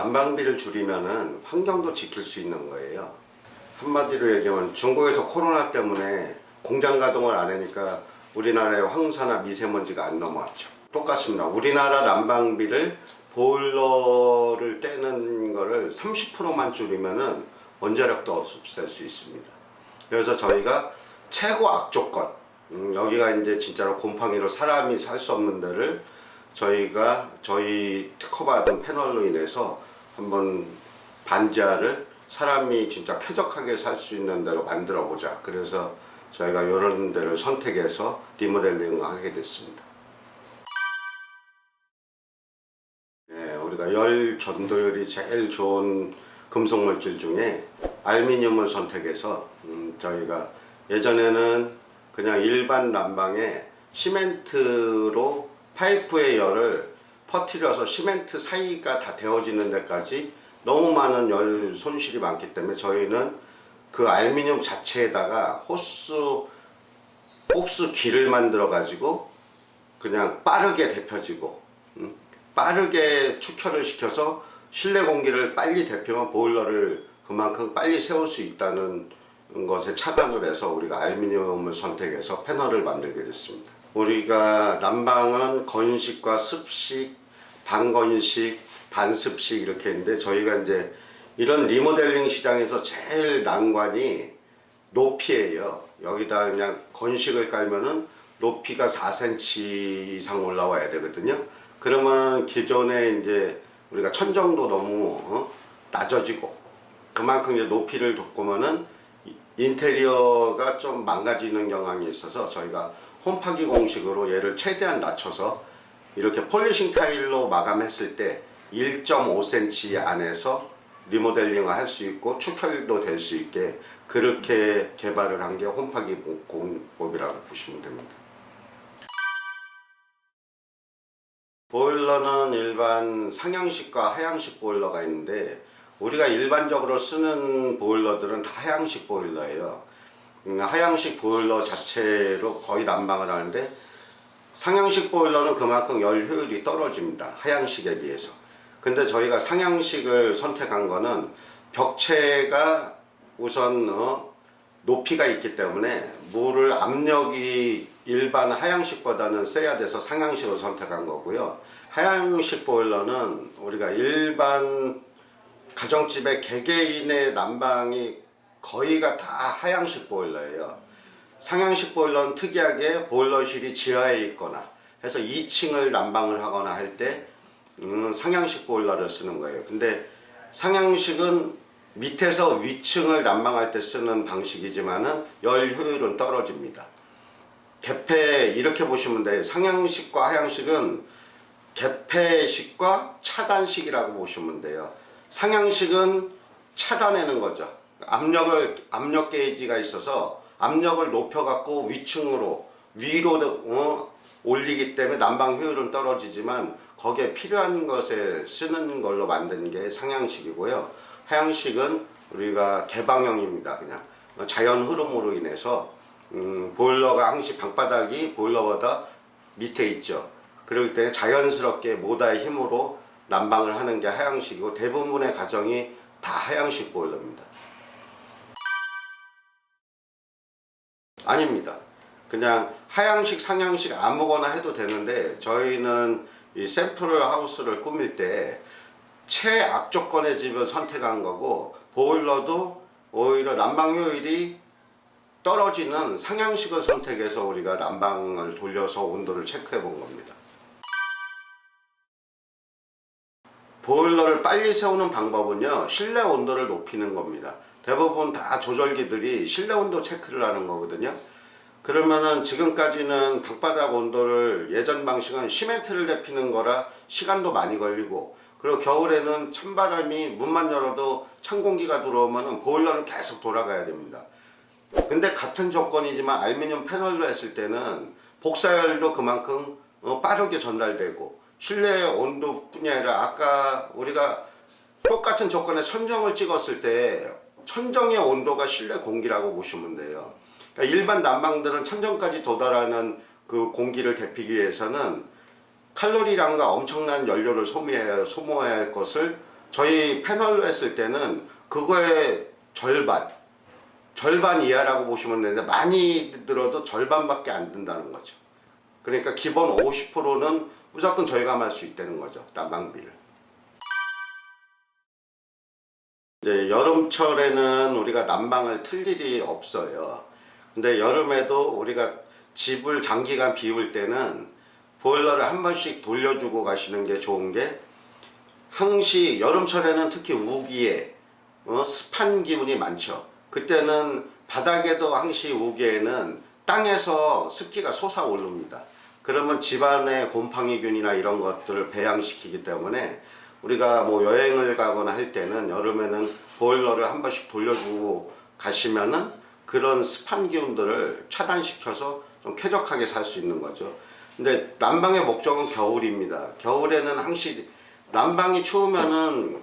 난방비를 줄이면은 환경도 지킬 수 있는 거예요. 한마디로 얘기하면 중국에서 코로나 때문에 공장 가동을 안 하니까 우리나라에 황사나 미세먼지가 안 넘어왔죠. 똑같습니다. 우리나라 난방비를 보일러를 떼는 거를 30%만 줄이면은 원자력도 없앨 수 있습니다. 그래서 저희가 최고 악조건, 여기가 이제 진짜로 곰팡이로 사람이 살 수 없는 데를 저희 특허받은 패널로 인해서 한번 반지하를 사람이 진짜 쾌적하게 살 수 있는 데로 만들어 보자. 그래서 저희가 이런 데를 선택해서 리모델링을 하게 됐습니다. 네, 우리가 열 전도율이 제일 좋은 금속 물질 중에 알루미늄을 선택해서 저희가 예전에는 그냥 일반 난방에 시멘트로 파이프의 열을 퍼뜨려서 시멘트 사이가 다 데워지는 데까지 너무 많은 열 손실이 많기 때문에 저희는 그 알루미늄 자체에다가 호스 길을 만들어 가지고 그냥 빠르게 데펴지고 빠르게 축혈을 시켜서 실내 공기를 빨리 데피면 보일러를 그만큼 빨리 세울 수 있다는 것에 착안을 해서 우리가 알루미늄을 선택해서 패널을 만들게 됐습니다. 우리가 난방은 건식과 습식, 반건식, 반습식 이렇게 있는데 저희가 이제 이런 리모델링 시장에서 제일 난관이 높이예요. 여기다 그냥 건식을 깔면은 높이가 4cm 이상 올라와야 되거든요. 그러면 기존에 이제 우리가 천정도 너무 낮아지고 그만큼 이제 높이를 돋구면은 인테리어가 좀 망가지는 경향이 있어서 저희가 홈파기 공식으로 얘를 최대한 낮춰서 이렇게 폴리싱 타일로 마감했을 때 1.5cm 안에서 리모델링을 할 수 있고 축혈도 될 수 있게 그렇게 개발을 한 게 홈파기 공법이라고 보시면 됩니다. 보일러는 일반 상향식과 하향식 보일러가 있는데 우리가 일반적으로 쓰는 보일러들은 다 하향식 보일러예요. 하향식 보일러 자체로 거의 난방을 하는데 상향식 보일러는 그만큼 열 효율이 떨어집니다. 하향식에 비해서. 근데 저희가 상향식을 선택한 거는 벽체가 우선 높이가 있기 때문에 물을 압력이 일반 하향식보다는 세야 돼서 상향식을 선택한 거고요. 하향식 보일러는 우리가 일반 가정집의 개개인의 난방이 거의가 다 하향식 보일러예요. 상향식 보일러는 특이하게 보일러실이 지하에 있거나 해서 2층을 난방을 하거나 할 때 상향식 보일러를 쓰는 거예요. 근데 상향식은 밑에서 위층을 난방할 때 쓰는 방식이지만은 열 효율은 떨어집니다. 개폐 이렇게 보시면 돼요. 상향식과 하향식은 개폐식과 차단식이라고 보시면 돼요. 상향식은 차단하는 거죠. 압력 게이지가 있어서 압력을 높여 갖고 위로 올리기 때문에 난방 효율은 떨어지지만 거기에 필요한 것에 쓰는 걸로 만든 게 상향식이고요. 하향식은 우리가 개방형입니다. 그냥 자연 흐름으로 인해서 보일러가 항시 방바닥이 보일러보다 밑에 있죠. 그렇기 때문에 자연스럽게 모다의 힘으로 난방을 하는 게 하향식이고 대부분의 가정이 다 하향식 보일러입니다. 아닙니다. 그냥 하향식, 상향식 아무거나 해도 되는데 저희는 이 샘플 하우스를 꾸밀 때 최악조건의 집을 선택한 거고 보일러도 오히려 난방 효율이 떨어지는 상향식을 선택해서 우리가 난방을 돌려서 온도를 체크해 본 겁니다. 보일러를 빨리 세우는 방법은요, 실내 온도를 높이는 겁니다. 대부분 다 조절기들이 실내 온도 체크를 하는 거거든요. 그러면은 지금까지는 방바닥 온도를 예전 방식은 시멘트를 데피는 거라 시간도 많이 걸리고 그리고 겨울에는 찬바람이 문만 열어도 찬 공기가 들어오면은 보일러는 계속 돌아가야 됩니다. 근데 같은 조건이지만 알루미늄 패널로 했을 때는 복사열도 그만큼 빠르게 전달되고 실내 온도뿐이 아니라 아까 우리가 똑같은 조건에 천정을 찍었을 때 천정의 온도가 실내 공기라고 보시면 돼요. 그러니까 일반 난방들은 천정까지 도달하는 그 공기를 데피기 위해서는 칼로리량과 엄청난 연료를 소모해야 할 것을 저희 패널로 했을 때는 그거의 절반 이하라고 보시면 되는데 많이 들어도 절반밖에 안 든다는 거죠. 그러니까 기본 50%는 무조건 절감할 수 있다는 거죠. 난방비를. 이제 여름철에는 우리가 난방을 틀 일이 없어요. 근데 여름에도 우리가 집을 장기간 비울 때는 보일러를 한 번씩 돌려주고 가시는 게 좋은 게, 항시 여름철에는 특히 우기에 습한 기운이 많죠. 그때는 바닥에도 항시 우기에는 땅에서 습기가 솟아오릅니다. 그러면 집안의 곰팡이균이나 이런 것들을 배양시키기 때문에 우리가 뭐 여행을 가거나 할 때는 여름에는 보일러를 한 번씩 돌려주고 가시면은 그런 습한 기운들을 차단시켜서 좀 쾌적하게 살 수 있는 거죠. 근데 난방의 목적은 겨울입니다. 겨울에는 항시 난방이 추우면은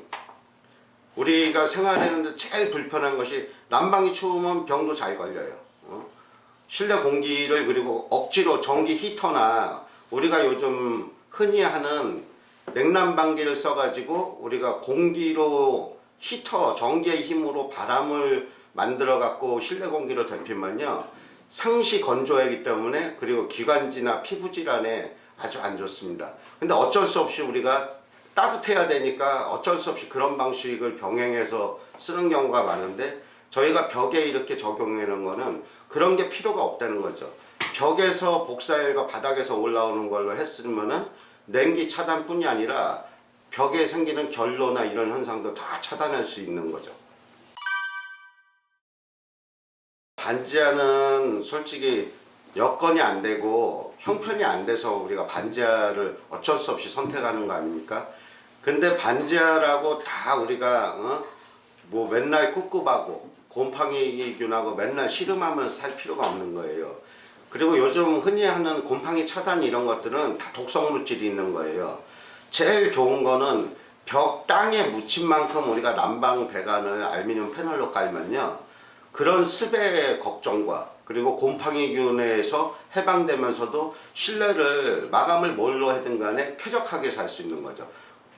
우리가 생활하는데 제일 불편한 것이, 난방이 추우면 병도 잘 걸려요. 실내 공기를, 그리고 억지로 전기 히터나 우리가 요즘 흔히 하는 냉난방기를 써가지고 우리가 공기로 히터, 전기의 힘으로 바람을 만들어 갖고 실내 공기로 데피면요, 상시 건조하기 때문에, 그리고 기관지나 피부 질환에 아주 안 좋습니다. 근데 어쩔 수 없이 우리가 따뜻해야 되니까 어쩔 수 없이 그런 방식을 병행해서 쓰는 경우가 많은데, 저희가 벽에 이렇게 적용해 놓은 거는 그런 게 필요가 없다는 거죠. 벽에서 복사열과 바닥에서 올라오는 걸로 했으면은 냉기 차단뿐이 아니라 벽에 생기는 결로나 이런 현상도 다 차단할 수 있는 거죠. 반지하는 솔직히 여건이 안 되고 형편이 안 돼서 우리가 반지하를 어쩔 수 없이 선택하는 거 아닙니까? 근데 반지하라고 다 우리가 뭐 맨날 꿉꿉하고 곰팡이균하고 맨날 씨름하면서 살 필요가 없는 거예요. 그리고 요즘 흔히 하는 곰팡이 차단 이런 것들은 다 독성 물질이 있는 거예요. 제일 좋은 거는 벽 땅에 묻힌 만큼 우리가 난방 배관을 알루미늄 패널로 깔면요, 그런 습의 걱정과 그리고 곰팡이균에서 해방되면서도 실내를 마감을 뭘로 하든 간에 쾌적하게 살 수 있는 거죠.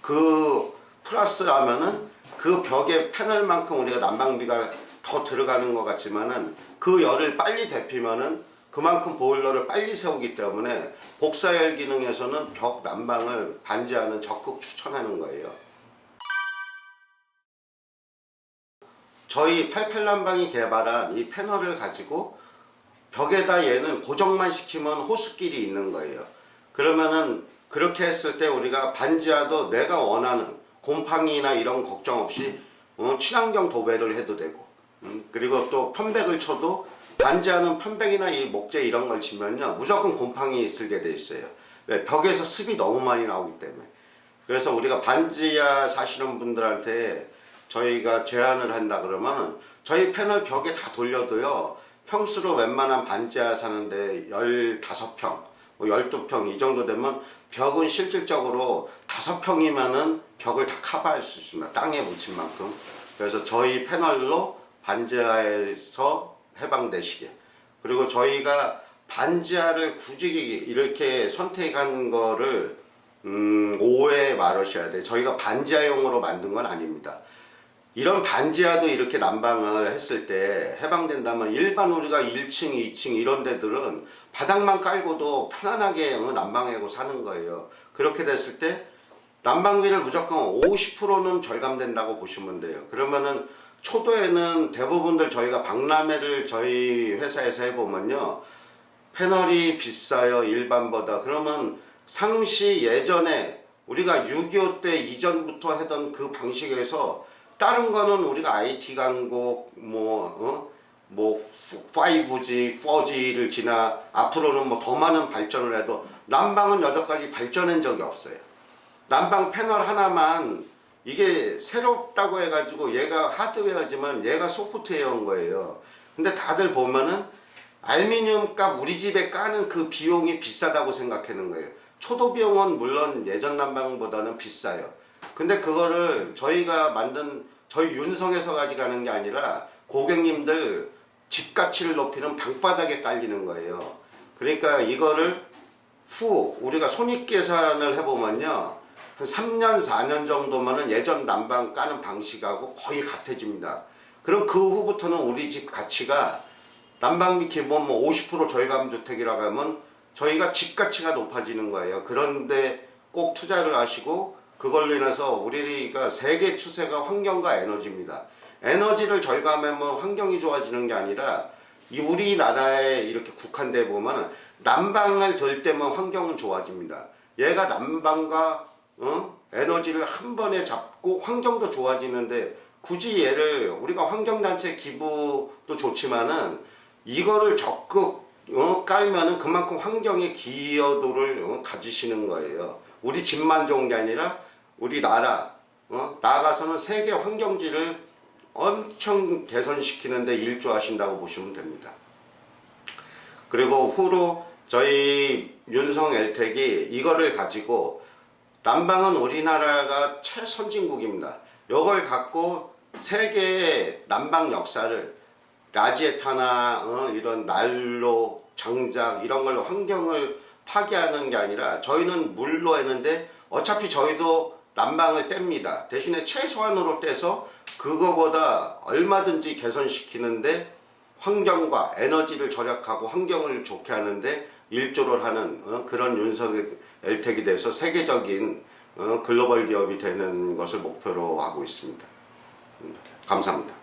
그 플러스 하면은 그 벽에 패널만큼 우리가 난방비가 더 들어가는 것 같지만은 그 열을 빨리 데피면은 그만큼 보일러를 빨리 세우기 때문에 복사열 기능에서는 벽 난방을 반지하는 적극 추천하는 거예요. 저희 88난방이 개발한 이 패널을 가지고 벽에다 얘는 고정만 시키면 호스길이 있는 거예요. 그러면은 그렇게 했을 때 우리가 반지하도 내가 원하는 곰팡이나 이런 걱정 없이 친환경 도배를 해도 되고, 그리고 또 편백을 쳐도, 반지하는 편백이나 이 목재 이런 걸 치면요 무조건 곰팡이 쓰게 돼 있어요. 왜? 벽에서 습이 너무 많이 나오기 때문에. 그래서 우리가 반지하 사시는 분들한테 저희가 제안을 한다 그러면 저희 패널 벽에 다 돌려도요, 평수로 웬만한 반지하 사는데 15평, 뭐 12평 이 정도 되면 벽은 실질적으로 5평이면은 벽을 다 커버할 수 있습니다. 땅에 묻힌 만큼. 그래서 저희 패널로 반지하에서 해방되시게. 그리고 저희가 반지하를 굳이 이렇게 선택한 거를 오해 말으셔야 돼요. 저희가 반지하용으로 만든 건 아닙니다. 이런 반지하도 이렇게 난방을 했을 때 해방된다면 일반 우리가 1층, 2층 이런 데들은 바닥만 깔고도 편안하게 난방하고 사는 거예요. 그렇게 됐을 때 난방비를 무조건 50%는 절감된다고 보시면 돼요. 그러면은 초도에는 대부분들 저희가 박람회를 저희 회사에서 해보면요, 패널이 비싸요 일반보다. 그러면 상시 예전에 우리가 6.25 때 이전부터 하던 그 방식에서 다른 거는 우리가 IT 강국 뭐 5G, 4G를 지나 앞으로는 뭐 더 많은 발전을 해도 난방은 여태까지 발전한 적이 없어요. 난방 패널 하나만 이게 새롭다고 해가지고 얘가 하드웨어지만 얘가 소프트웨어인 거예요. 근데 다들 보면은 알루미늄 값 우리 집에 까는 그 비용이 비싸다고 생각하는 거예요. 초도 비용은 물론 예전 난방보다는 비싸요. 근데 그거를 저희가 만든 저희 윤성에서 가져가는 게 아니라 고객님들 집 가치를 높이는 방바닥에 깔리는 거예요. 그러니까 이거를 우리가 손익 계산을 해보면요, 한 3년, 4년 정도면은 예전 난방 까는 방식하고 거의 같아집니다. 그럼 그 후부터는 우리 집 가치가 난방비 기본 뭐 50% 저희가금 주택이라고 하면 저희가 집 가치가 높아지는 거예요. 그런데 꼭 투자를 하시고 그걸로 인해서 우리가 세계 추세가 환경과 에너지입니다. 에너지를 절감하면 환경이 좋아지는 게 아니라 이 우리나라에 이렇게 국한돼 보면 난방을 덜 때면 환경은 좋아집니다. 얘가 난방과 에너지를 한 번에 잡고 환경도 좋아지는데 굳이 얘를 우리가 환경단체 기부도 좋지만은 이거를 적극 깔면은 그만큼 환경의 기여도를 가지시는 거예요. 우리 집만 좋은 게 아니라 우리 나라 나아가서는 세계 환경지를 엄청 개선시키는데 일조하신다고 보시면 됩니다. 그리고 후로 저희 윤성 엘텍이 이거를 가지고 난방은 우리나라가 최선진국입니다. 이걸 갖고 세계의 난방 역사를 라지에타나 이런 난로, 장작 이런 걸로 환경을 파괴하는 게 아니라 저희는 물로 했는데 어차피 저희도 난방을 뗍니다. 대신에 최소한으로 떼서 그거보다 얼마든지 개선시키는데 환경과 에너지를 절약하고 환경을 좋게 하는데 일조를 하는 그런 윤석 엘텍이 돼서 세계적인 글로벌 기업이 되는 것을 목표로 하고 있습니다. 감사합니다.